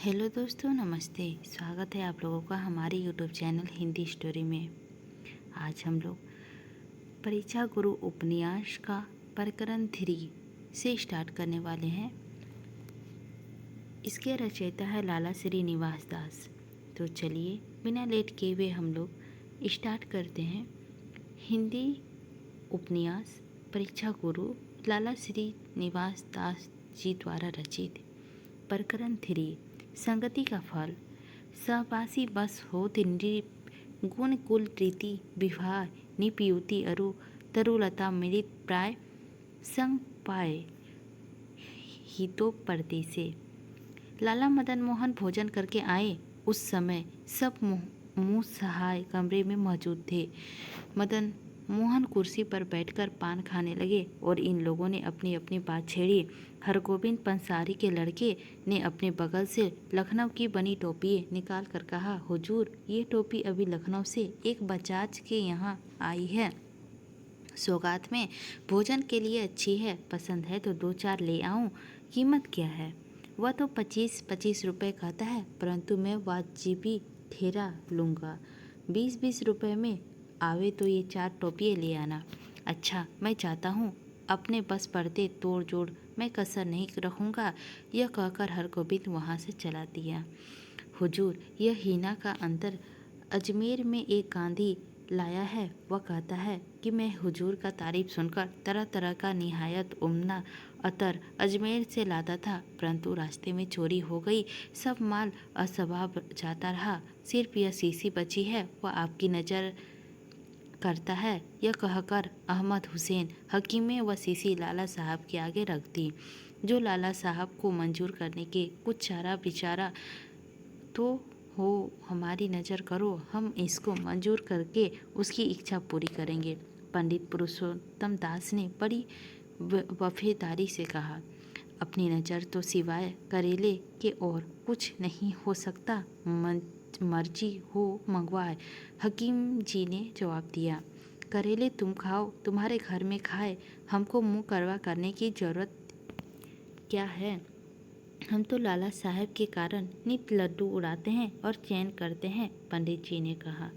Hello दोस्तों, नमस्ते। स्वागत है आप लोगों का हमारे यूट्यूब चैनल हिंदी स्टोरी में। आज हम लोग परीक्षा गुरु उपन्यास का प्रकरण 3 से स्टार्ट करने वाले हैं। इसके रचयिता है लाला श्रीनिवास दास। तो चलिए बिना लेट किए हुए हम लोग स्टार्ट करते हैं। हिंदी उपन्यास परीक्षा गुरु लाला श्रीनिवास दास जी द्वारा रचित। प्रकरण 3 संगति का फल। सहवासी बस हो तिनरी गुण कुल रीति विवाह निपयुति अरु तरुलता मृत प्राय संग पाए हितो परदेसे। लाला मदन मोहन भोजन करके आए। उस समय सब मुँह सहाय कमरे में मौजूद थे। मदन मोहन कुर्सी पर बैठकर पान खाने लगे और इन लोगों ने अपनी अपनी बात छेड़ी। हरगोविंद पंसारी के लड़के ने अपने बगल से लखनऊ की बनी टोपी निकाल कर कहा, हुजूर, ये टोपी अभी लखनऊ से एक बजाज के यहाँ आई है। सौगात में भोजन के लिए अच्छी है। पसंद है तो 2-4 ले आऊं। कीमत क्या है? वह तो 25-25 रुपये कहता है, परंतु मैं वाजिबी ठेरा लूँगा। 20-20 रुपये में आवे तो ये 4 टोपियाँ ले आना। अच्छा, मैं चाहता हूँ। अपने बस पड़ते तोड़ जोड़ मैं कसर नहीं रखूँगा। यह कहकर हरगोविंद वहाँ से चला दिया। हुजूर, यह हीना का अंतर अजमेर में एक गांधी लाया है। वह कहता है कि मैं हुजूर का तारीफ सुनकर तरह तरह का निहायत उम्दा अतर अजमेर से लाता था, परंतु रास्ते में चोरी हो गई। सब माल असबाब जाता रहा। सिर्फ यह शीशी बची है, वह आपकी नज़र करता है। यह कहकर अहमद हुसैन हकीमे व शीशी लाला साहब के आगे रख दी। जो लाला साहब को मंजूर करने के कुछ चारा विचारा तो हो, हमारी नज़र करो, हम इसको मंजूर करके उसकी इच्छा पूरी करेंगे। पंडित पुरुषोत्तम दास ने बड़ी वफेदारी से कहा, अपनी नज़र तो सिवाय करेले के और कुछ नहीं हो सकता। मर्जी हो मंगवाए। हकीम जी ने जवाब दिया, करेले तुम खाओ, तुम्हारे घर में खाए, हमको मुँह करवा करने की ज़रूरत क्या है? हम तो लाला साहब के कारण नित लड्डू उड़ाते हैं और चैन करते हैं। पंडित जी ने कहा,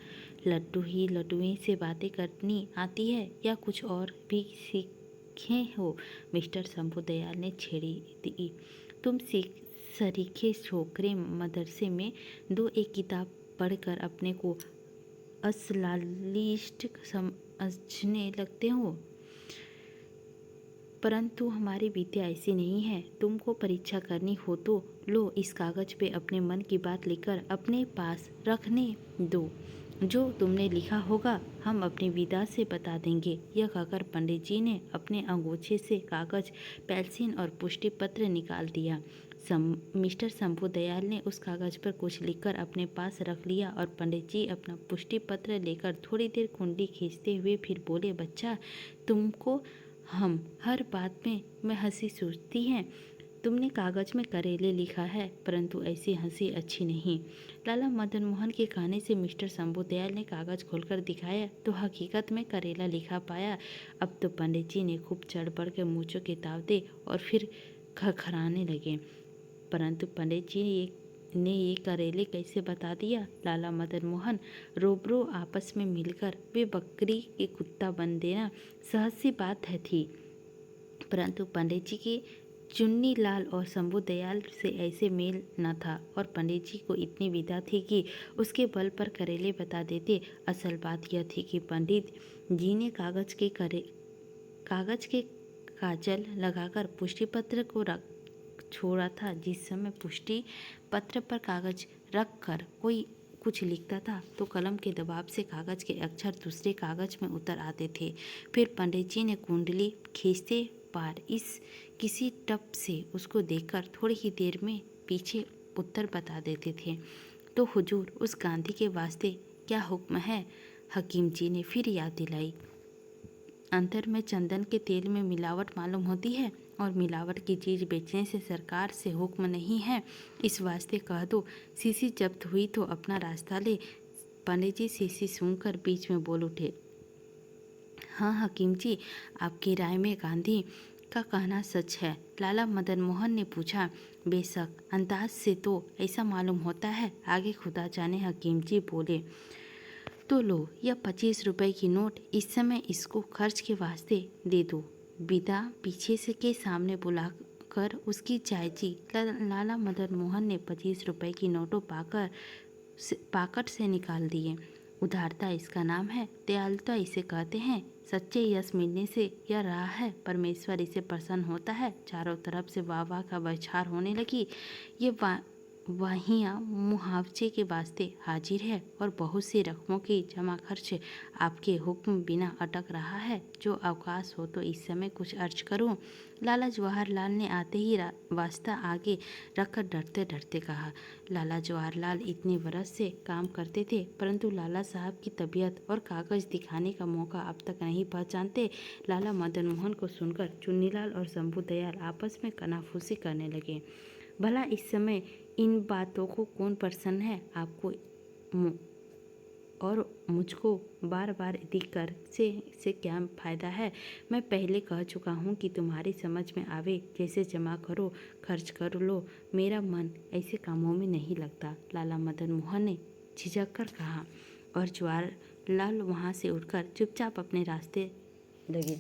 लड्डू ही लड्डुएं से बातें करनी आती है या कुछ और भी सीखे हो? मिस्टर शंभुदयाल ने छेड़ी दी। तुम सरीखे छोकरे मदरसे में 2-1 किताब पढ़कर अपने को असलालिस्ट समझने लगते हो, परंतु हमारी विद्या ऐसी नहीं है। तुमको परीक्षा करनी हो तो लो, इस कागज़ पे अपने मन की बात लिखकर अपने पास रखने दो। जो तुमने लिखा होगा हम अपनी विदा से बता देंगे। यह कहकर पंडित जी ने अपने अंगूछे से कागज़, पेंसिल और पुष्टि पत्र निकाल दिया। मिस्टर शंभुदयाल ने उस कागज़ पर कुछ लिखकर अपने पास रख लिया और पंडित जी अपना पुष्टि पत्र लेकर थोड़ी देर कुंडी खींचते हुए फिर बोले, बच्चा, तुमको हम हर बात में हंसी सूझती है। तुमने कागज़ में करेले लिखा है, परंतु ऐसी हंसी अच्छी नहीं। लाला मदन मोहन के कहने से मिस्टर शंभुदयाल ने कागज़ खोलकर दिखाया तो हकीकत में करेला लिखा पाया। अब तो पंडित जी ने खूब चढ़ बढ़ के मूँछों के ताव दे और फिर खखराने लगे। परंतु पंडित जी ने ये करेले कैसे बता दिया? लाला मदन मोहन रोबरो आपस में मिलकर वे बकरी के कुत्ता बन देना सहज सी बात है थी, परंतु पंडित जी की चुन्नी लाल और शंभुदयाल से ऐसे मेल न था और पंडित जी को इतनी विदा थी कि उसके बल पर करेले बता देते। असल बात यह थी कि पंडित जी ने कागज़ के काजल लगाकर पुष्टि पत्र को रख छोड़ा था। जिस समय पुष्टि पत्र पर कागज़ रख कर कोई कुछ लिखता था तो कलम के दबाव से कागज़ के अक्षर दूसरे कागज़ में उतर आते थे। फिर पंडित जी ने कुंडली खींचते पार इस किसी टप से उसको देखकर थोड़ी ही देर में पीछे उत्तर बता देते थे। तो हुजूर, उस गांधी के वास्ते क्या हुक्म है? हकीम जी ने फिर याद दिलाई। अंतर में चंदन के तेल में मिलावट मालूम होती है और मिलावट की चीज़ बेचने से सरकार से हुक्म नहीं है। इस वास्ते कह दो, शीशी जब्त हुई तो अपना रास्ता ले। पंडित जी शीशी सूंघकर बीच में बोल उठे, हाँ हकीम जी, आपकी राय में गांधी का कहना सच है? लाला मदन मोहन ने पूछा। बेशक, अंदाज से तो ऐसा मालूम होता है, आगे खुदा जाने, हकीम जी बोले। तो लो, यह 25 रुपए की नोट इस समय इसको खर्च के वास्ते दे दो। विदा पीछे से के सामने बुलाकर उसकी चाची लाला मदन मोहन ने 25 रुपए की नोटों पाकट से निकाल दिए। उदारता इसका नाम है, दयालुता इसे कहते हैं। सच्चे यश मिलने से यह रहा है, परमेश्वर इसे प्रसन्न होता है। चारों तरफ से वाह वाह का बौछार होने लगी। ये वाहियाँ मुआवजे के वास्ते हाजिर है और बहुत सी रकमों की जमा खर्च आपके हुक्म बिना अटक रहा है। जो अवकाश हो तो इस समय कुछ अर्ज करूं। लाला जवाहरलाल ने आते ही वास्ता आगे रखकर डरते डरते कहा। लाला जवाहरलाल इतने बरस से काम करते थे, परंतु लाला साहब की तबीयत और कागज दिखाने का मौका अब तक नहीं पहचानते। लाला मदन मोहन को सुनकर चुन्नीलाल और शंभू दयाल आपस में कनाफूसी करने लगे। भला इस समय इन बातों को कौन प्रसन्न है? आपको और मुझको बार बार दिक्कर से क्या फ़ायदा है? मैं पहले कह चुका हूँ कि तुम्हारी समझ में आवे जैसे जमा करो, खर्च कर लो। मेरा मन ऐसे कामों में नहीं लगता, लाला मदन मोहन ने झिझक कर कहा। और जवाहरलाल वहाँ से उठकर चुपचाप अपने रास्ते लगे।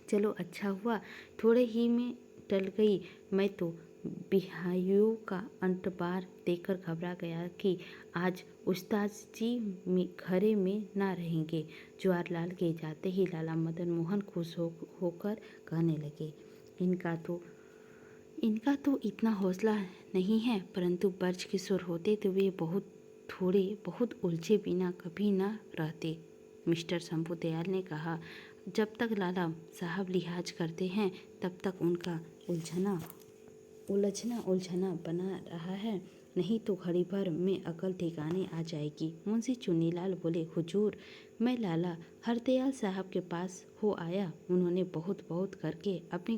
चलो, अच्छा हुआ थोड़े ही में टल गई। मैं तो बिहाइयों का अंतबार देखकर घबरा गया कि आज उस्ताद जी घरे में ना रहेंगे। जवाहरलाल के जाते ही लाला मदन मोहन खुश होकर कहने लगे, इनका तो इतना हौसला नहीं है, परंतु ब्रज किशोर होते तो वे बहुत उलझे बिना कभी ना रहते। मिस्टर शंभू दयाल ने कहा। जब तक लाला साहब लिहाज करते हैं तब तक उनका उलझना बना रहा है, नहीं तो घड़ी भर में अकल ठिकाने आ जाएगी। मुंशी चुन्नीलाल बोले, हुजूर, मैं लाला हरदयाल साहब के पास हो आया। उन्होंने बहुत बहुत करके अपनी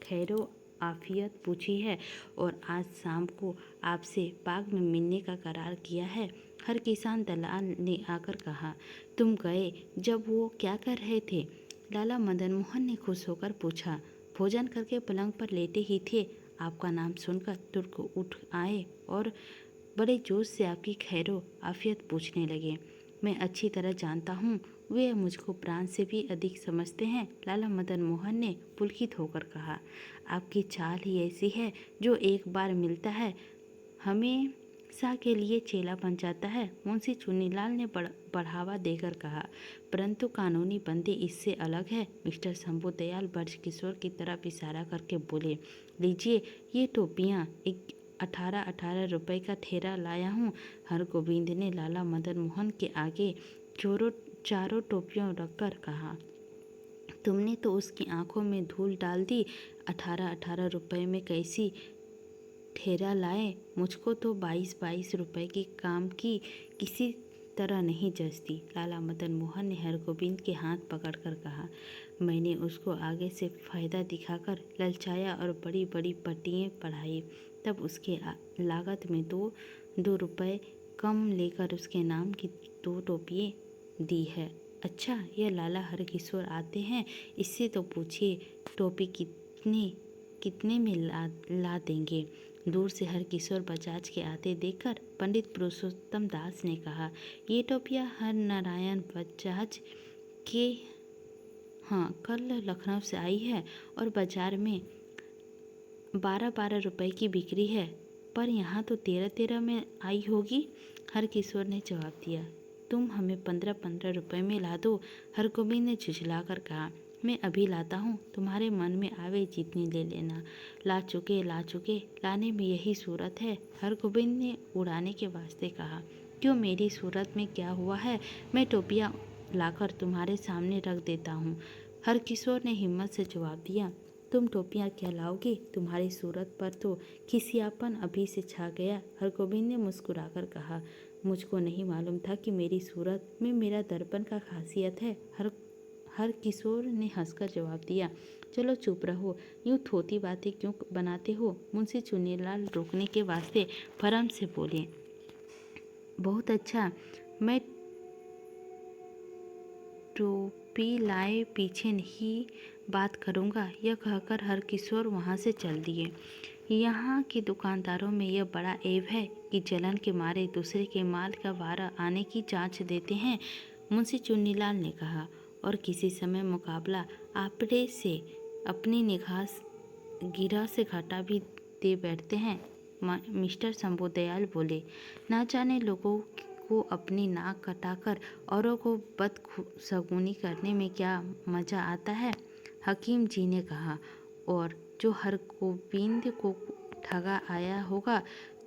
खैरो आफियत पूछी है और आज शाम को आपसे बाग में मिलने का करार किया है। हर किसान दलाल ने आकर कहा। तुम गए जब वो क्या कर रहे थे? लाला मदन मोहन ने खुश होकर पूछा। भोजन करके पलंग पर लेटे ही थे, आपका नाम सुनकर तुर्क उठ आए और बड़े जोश से आपकी खैरो आफियत पूछने लगे। मैं अच्छी तरह जानता हूँ, वे मुझको प्राण से भी अधिक समझते हैं, लाला मदन मोहन ने पुलकित होकर कहा। आपकी चाल ही ऐसी है, जो एक बार मिलता है हमेशा के लिए चेला बन जाता है, मुंशी चुन्नीलाल ने बढ़ावा देकर कहा। परंतु कानूनी बंदी इससे अलग है। मिस्टर शंभू दयाल ब्रज किशोर की तरफ इशारा करके बोले, लीजिए ये टोपियाँ, 18 रुपए का ठेरा लाया हूँ। हरगोविंद ने लाला मदन मोहन के आगे चारों टोपियों रखकर कहा। तुमने तो उसकी आंखों में धूल डाल दी। 18 रुपए में कैसी ठेरा लाए? मुझको तो 22 रुपए की काम की किसी तरह नहीं जचती। लाला मदन मोहन ने हरगोविंद के हाथ पकड़कर कहा। मैंने उसको आगे से फायदा दिखाकर ललचाया और बड़ी बड़ी पट्टियाँ पढ़ाई, तब उसके लागत में 2 रुपए कम लेकर उसके नाम की 2 टोपियाँ दी है। अच्छा, यह लाला हरकिशोर आते हैं, इससे तो पूछिए टोपी कितने में ला देंगे। दूर से हरकिशोर बजाज के आते देखकर पंडित पुरुषोत्तम दास ने कहा, ये टोपियाँ हर नारायण बजाज के कल लखनऊ से आई है और बाजार में 12 रुपए की बिक्री है, पर यहाँ तो 13 में आई होगी। हरकिशोर ने जवाब दिया। तुम हमें 15 रुपए में ला दो। हरगोविंद ने झुझलाकर कहा। मैं अभी लाता हूँ, तुम्हारे मन में आवे जितनी ले लेना। ला चुके, लाने में यही सूरत है। हरगोविंद ने उड़ाने के वास्ते कहा। क्यों, मेरी सूरत में क्या हुआ है? मैं टोपियाँ लाकर तुम्हारे सामने रख देता हूँ। हरकिशोर ने हिम्मत से जवाब दिया। तुम टोपियाँ क्या लाओगे? तुम्हारी सूरत पर तो खिसियापन अभी से छा गया। हरगोविंद ने मुस्कुराकर कहा। मुझको नहीं मालूम था कि मेरी सूरत में मेरा दर्पण का खासियत है। हरकिशोर ने हंसकर जवाब दिया। चलो चुप रहो, यूँ थोती बातें क्यों बनाते हो? मुंशी चुन्नीलाल रोकने के वास्ते फर्म से बोले। बहुत अच्छा, मैं टोपी लाए पीछे नहीं बात करूँगा, यह कहकर हरकिशोर वहाँ से चल दिए। यहाँ के दुकानदारों में यह बड़ा ऐब है कि जलन के मारे दूसरे के माल का वारा आने की जांच देते हैं, मुंशी चुन्नीलाल ने कहा। और किसी समय मुकाबला आपड़े से अपनी निगाह गिरा से घाटा भी दे बैठते हैं। मिस्टर शंभुदयाल बोले, ना जाने लोगों को अपनी नाक कटाकर औरों को बदशगुनी करने में क्या मज़ा आता है, हकीम जी ने कहा। और जो हरगोविंद को ठगा आया होगा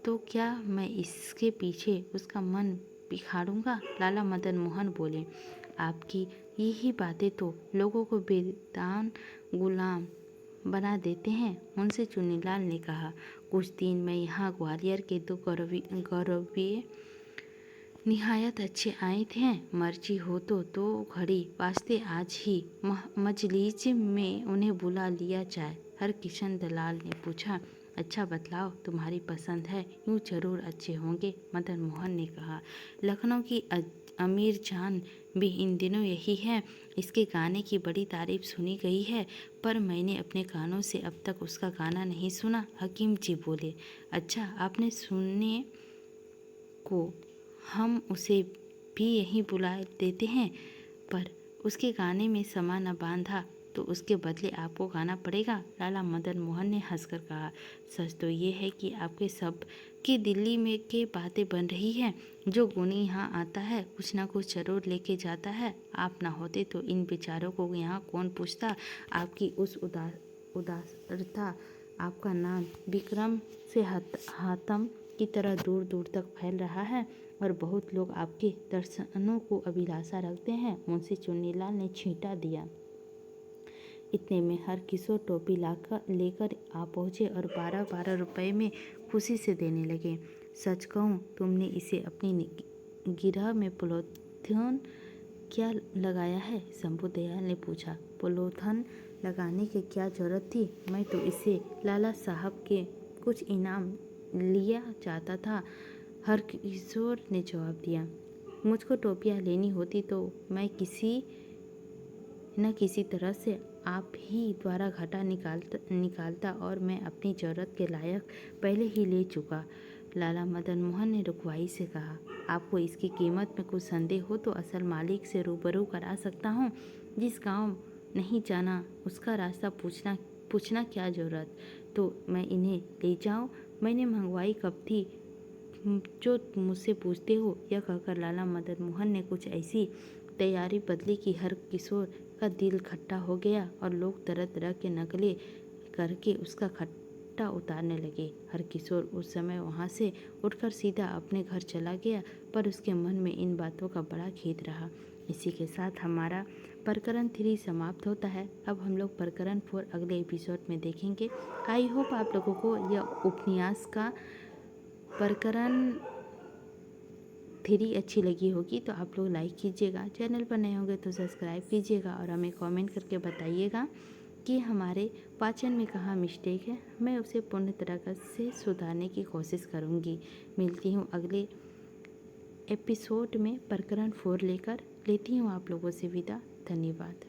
तो क्या मैं इसके पीछे उसका मन बिखारूंगा? लाला मदन मोहन बोले, आपकी यही बातें तो लोगों को बेदान गुलाम बना देते हैं, मुंशी चुन्नीलाल ने कहा। कुछ दिन में यहाँ ग्वालियर के दो गौरवीय निहायत अच्छे आए थे। मर्जी हो तो 2 घड़ी वास्ते आज ही मजलिस में उन्हें बुला लिया जाए। हरकिशन दलाल ने पूछा, अच्छा बतलाओ, तुम्हारी पसंद है? यूँ जरूर अच्छे होंगे, मदन मोहन ने कहा। लखनऊ की अमीर जान भी इन दिनों यही है। इसके गाने की बड़ी तारीफ सुनी गई है, पर मैंने अपने कानों से अब तक उसका गाना नहीं सुना, हकीम जी बोले। अच्छा, आपने सुनने को हम उसे भी यहीं बुला देते हैं, पर उसके गाने में समा न बांधा तो उसके बदले आपको गाना पड़ेगा, लाला मदन मोहन ने हंसकर कहा। सच तो ये है कि आपके सब की दिल्ली में के बातें बन रही है। जो गुनी यहाँ आता है कुछ ना कुछ जरूर लेके जाता है। आप ना होते तो इन बेचारों को यहाँ कौन पूछता। आपकी उस उदारता, आपका नाम विक्रम से हातम की तरह दूर दूर तक फैल रहा है और बहुत लोग आपके दर्शनों को अभिलाषा रखते हैं, मुंशी चुन्नीलाल ने छींटा दिया। इतने में हरकिशोर टोपी लेकर आ पहुँचे और 12-12 रुपए में खुशी से देने लगे। सच कहूँ, तुमने इसे अपनी गिरह में पोलोथन क्या लगाया है? शंभुदयाल ने पूछा। पोलोथन लगाने की क्या जरूरत थी? मैं तो इसे लाला साहब के कुछ इनाम लिया चाहता था, हरकिशोर ने जवाब दिया। मुझको टोपियाँ लेनी होती तो मैं किसी न किसी तरह से आप ही द्वारा घाटा निकालता और मैं अपनी ज़रूरत के लायक पहले ही ले चुका, लाला मदन मोहन ने रुखवाई से कहा। आपको इसकी कीमत में कुछ संदेह हो तो असल मालिक से रूबरू करा सकता हूँ। जिस गांव नहीं जाना उसका रास्ता पूछना क्या ज़रूरत। तो मैं इन्हें ले जाऊँ? मैंने मंगवाई कब थी जो मुझसे पूछते हो? यह कहकर लाला मदन मोहन ने कुछ ऐसी तैयारी बदली कि हरकिशोर का दिल खट्टा हो गया और लोग तरह तरह के नकले करके उसका खट्टा उतारने लगे। हरकिशोर उस समय वहाँ से उठकर सीधा अपने घर चला गया, पर उसके मन में इन बातों का बड़ा खेद रहा। इसी के साथ हमारा प्रकरण 3 समाप्त होता है। अब हम लोग प्रकरण 4 अगले एपिसोड में देखेंगे। आई होप आप लोगों को यह उपन्यास का प्रकरण 3 अच्छी लगी होगी, तो आप लोग लाइक कीजिएगा। चैनल पर नए होंगे तो सब्सक्राइब कीजिएगा और हमें कमेंट करके बताइएगा कि हमारे वाचन में कहाँ मिस्टेक है। मैं उसे पूर्ण तरह से सुधारने की कोशिश करूँगी। मिलती हूँ अगले एपिसोड में प्रकरण 4 लेकर। लेती हूँ आप लोगों से विदा। धन्यवाद।